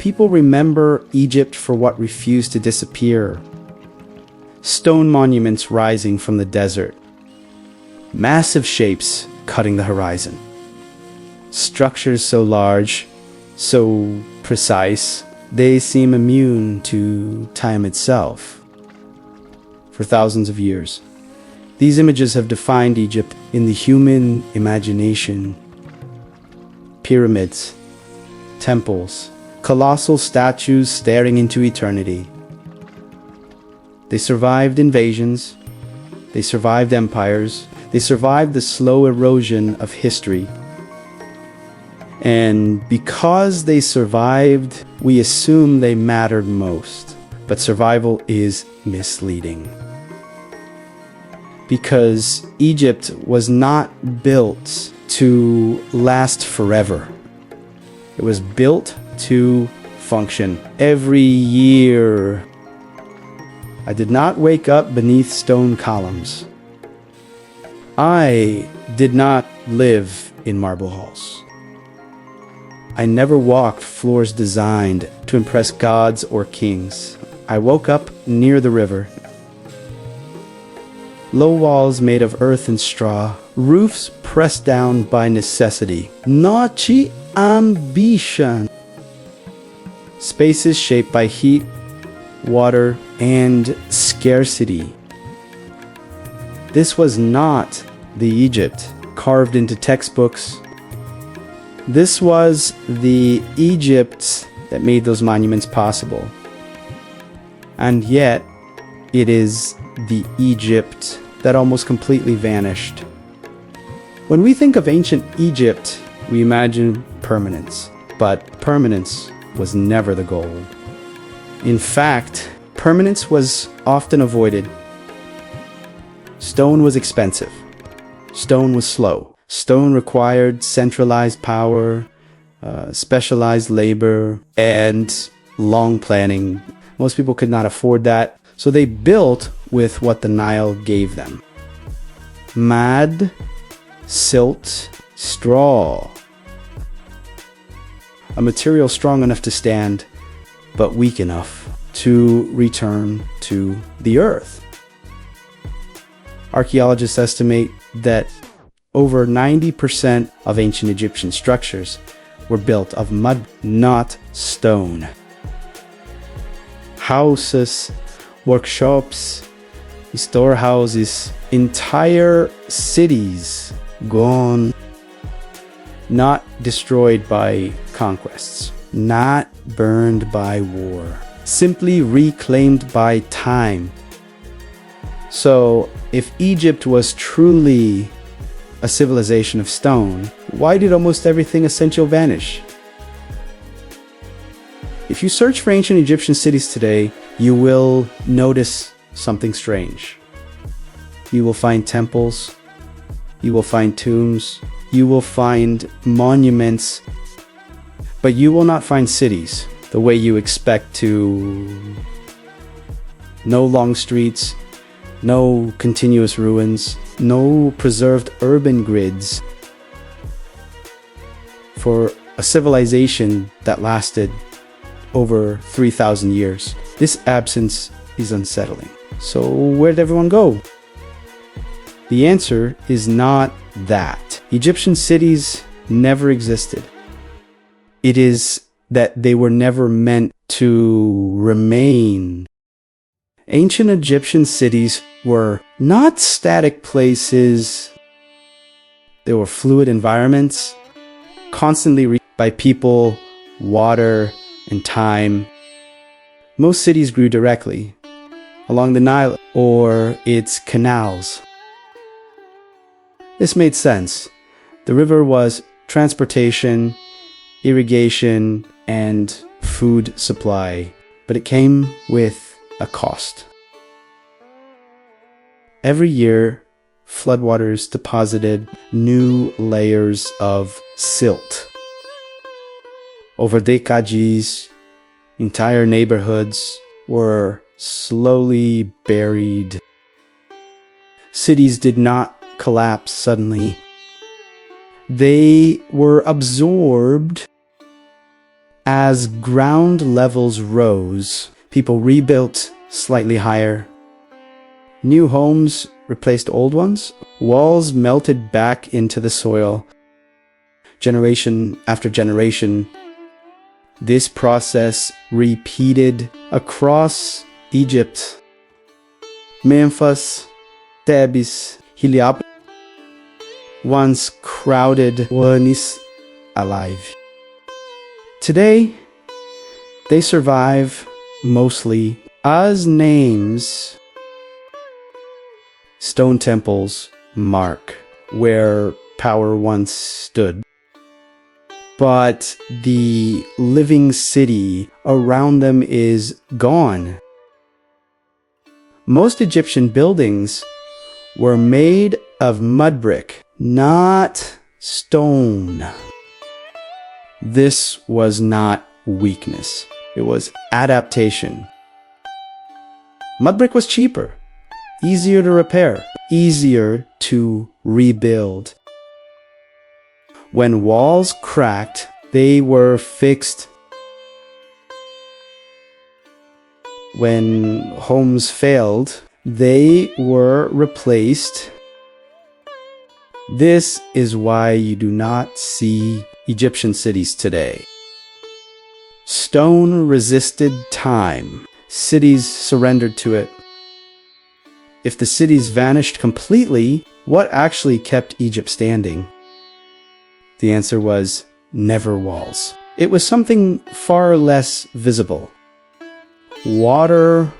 people remember Egypt for what refused to disappear. Stone monuments rising from the desert. Massive shapes cutting the horizon. Structures so large, so precise, they seem immune to time itself. For thousands of years, these images have defined Egypt in the human imagination. Pyramids, temples, colossal statues staring into eternity. They survived invasions, they survived empires, they survived the slow erosion of history. And because they survived, we assume they mattered most. But survival is misleading. Because Egypt was not built to last forever. It was built to function. Every year, I did not wake up beneath stone columns. I did not live in marble halls. I never walked floors designed to impress gods or kings. I woke up near the river. Low walls made of earth and straw, roofs pressed down by necessity, not ambition. Spaces shaped by heat, water, and scarcity. This was not the Egypt carved into textbooks. This was the Egypt that made those monuments possible. And yet, it is the Egypt that almost completely vanished. When we think of ancient Egypt, we imagine permanence. But permanence was never the goal. In fact, permanence was often avoided. Stone was expensive. Stone was slow. Stone required centralized power, specialized labor, and long planning. Most people could not afford that, so they built with what the Nile gave them. Mud, silt, straw. A material strong enough to stand, but weak enough to return to the earth. Archaeologists estimate that over 90% of ancient Egyptian structures were built of mud, not stone. Houses, workshops, storehouses, entire cities gone. Not destroyed by conquests, not burned by war, simply reclaimed by time. So, if Egypt was truly a civilization of stone, why did almost everything essential vanish? If you search for ancient Egyptian cities today, you will notice something strange. You will find temples, you will find tombs, you will find monuments, but you will not find cities the way you expect to. No long streets, no continuous ruins, no preserved urban grids. For a civilization that lasted over 3,000 years, this absence is unsettling. So where did everyone go? The answer is not that. Egyptian cities never existed. It is that they were never meant to remain. Ancient Egyptian cities were not static places. They were fluid environments, constantly reached by people, water, and time. Most cities grew directly along the Nile or its canals. This made sense. The river was transportation, irrigation, and food supply, but it came with a cost. Every year, floodwaters deposited new layers of silt. Over decades, entire neighborhoods were slowly buried. Cities did not collapse suddenly. They were absorbed As ground levels rose, people rebuilt slightly higher. New homes replaced old ones. Walls melted back into the soil. Generation after generation, this process repeated across Egypt. Memphis, Thebes, Heliopolis, once crowded, once alive. Today, they survive mostly as names. Stone temples mark where power once stood. But the living city around them is gone. Most Egyptian buildings were made of mudbrick, not stone. This was not weakness. It was adaptation. Mudbrick was cheaper, easier to repair, easier to rebuild. When walls cracked, they were fixed. When homes failed, they were replaced. This is why you do not see Egyptian cities today. Stone resisted time. Cities surrendered to it. If the cities vanished completely, what actually kept Egypt standing? The answer was never walls. It was something far less visible. Water.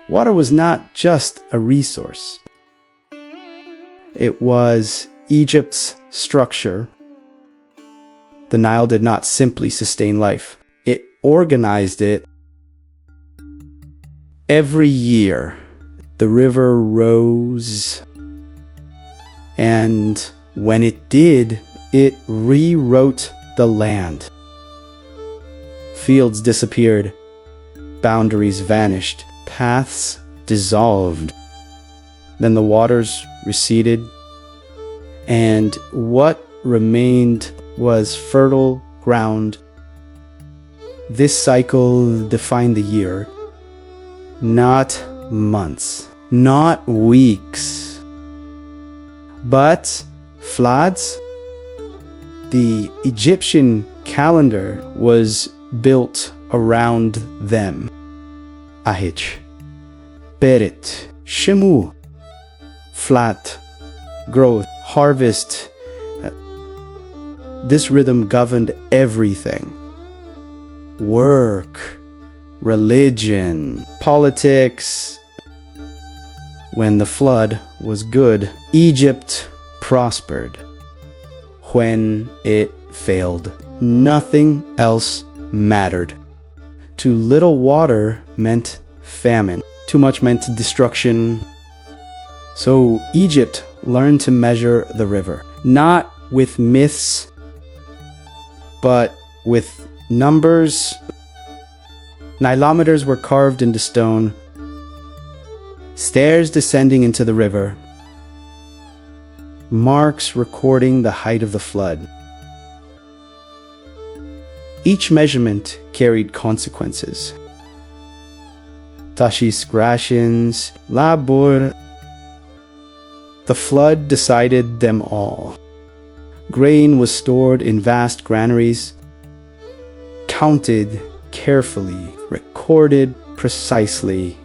Water was not just a resource. It was Egypt's structure. The Nile did not simply sustain life. It organized it. Every year, the river rose, and when it did, it rewrote the land. Fields disappeared, boundaries vanished, paths dissolved. Then the waters receded, and what remained was fertile ground. This cycle defined the year, not months, not weeks, but floods. The Egyptian calendar was built around them. Ahich, Berit, Shemu, flat, growth, harvest. This rhythm governed everything. Work, religion, politics. When the flood was good, Egypt prospered. When it failed, nothing else mattered. Too little water meant famine. Too much meant destruction. So Egypt learned to measure the river, not with myths, but with numbers. Nilometers were carved into stone, stairs descending into the river, marks recording the height of the flood. Each measurement carried consequences. Tashis rations, labor. The flood decided them all. Grain was stored in vast granaries, counted carefully, recorded precisely.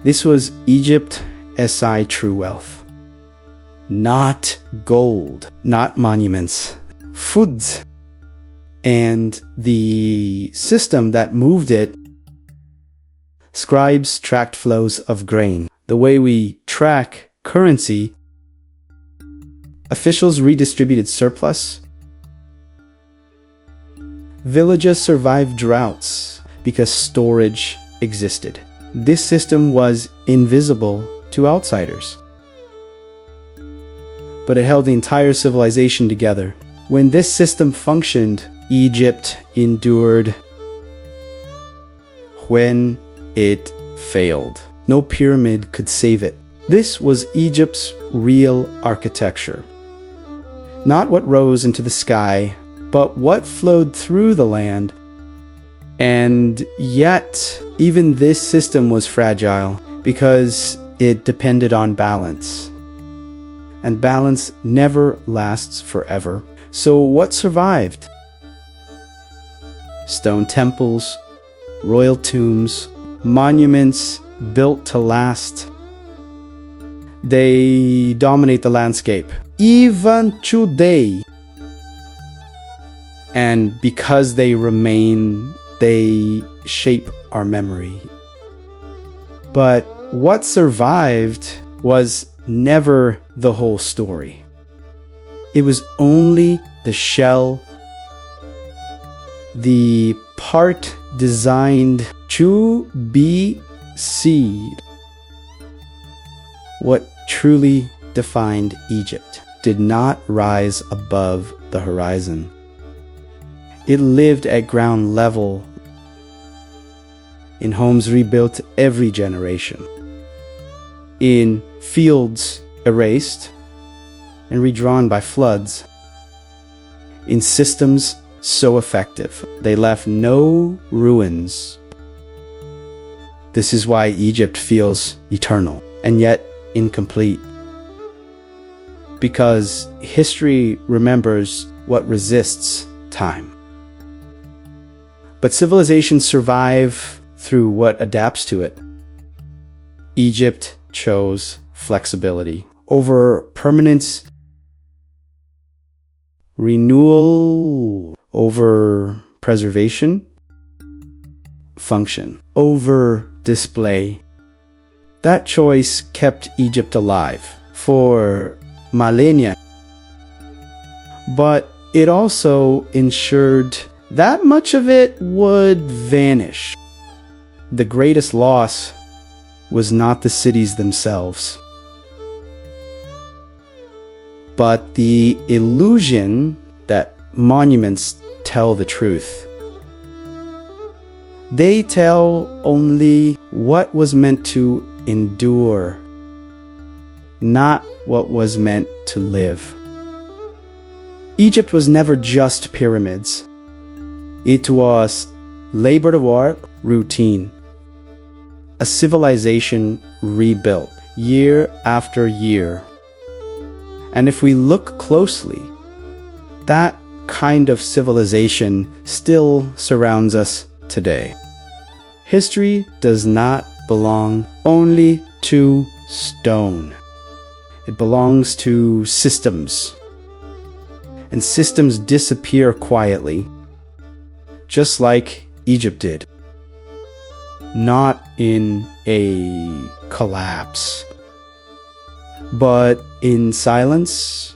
This was Egypt SI true wealth. Not gold, not monuments, foods. And the system that moved it, scribes tracked flows of grain. The way we track currency, officials redistributed surplus. Villages survived droughts because storage existed. This system was invisible to outsiders, but it held the entire civilization together. When this system functioned, Egypt endured. When it failed, no pyramid could save it. This was Egypt's real architecture. Not what rose into the sky, but what flowed through the land. And yet, even this system was fragile because it depended on balance. And balance never lasts forever. So what survived? Stone temples, royal tombs, monuments built to last. They dominate the landscape, even today. And because they remain, they shape our memory. But what survived was never the whole story. It was only the shell, the part designed to be seen. What truly defined Egypt did not rise above the horizon. It lived at ground level, in homes rebuilt every generation, in fields erased and redrawn by floods, in systems so effective they left no ruins. This is why Egypt feels eternal and yet incomplete. Because history remembers what resists time. But civilizations survive through what adapts to it. Egypt chose flexibility over permanence, renewal over preservation, function over display. That choice kept Egypt alive for millennia, but it also ensured that much of it would vanish. The greatest loss was not the cities themselves, but the illusion that monuments tell the truth. They tell only what was meant to endure, not what was meant to live. Egypt was never just pyramids. It was labor of art, routine. A civilization rebuilt year after year. And if we look closely, that kind of civilization still surrounds us today. History does not belong only to stone. It belongs to systems. And systems disappear quietly, just like Egypt did. Not in a collapse, but in silence,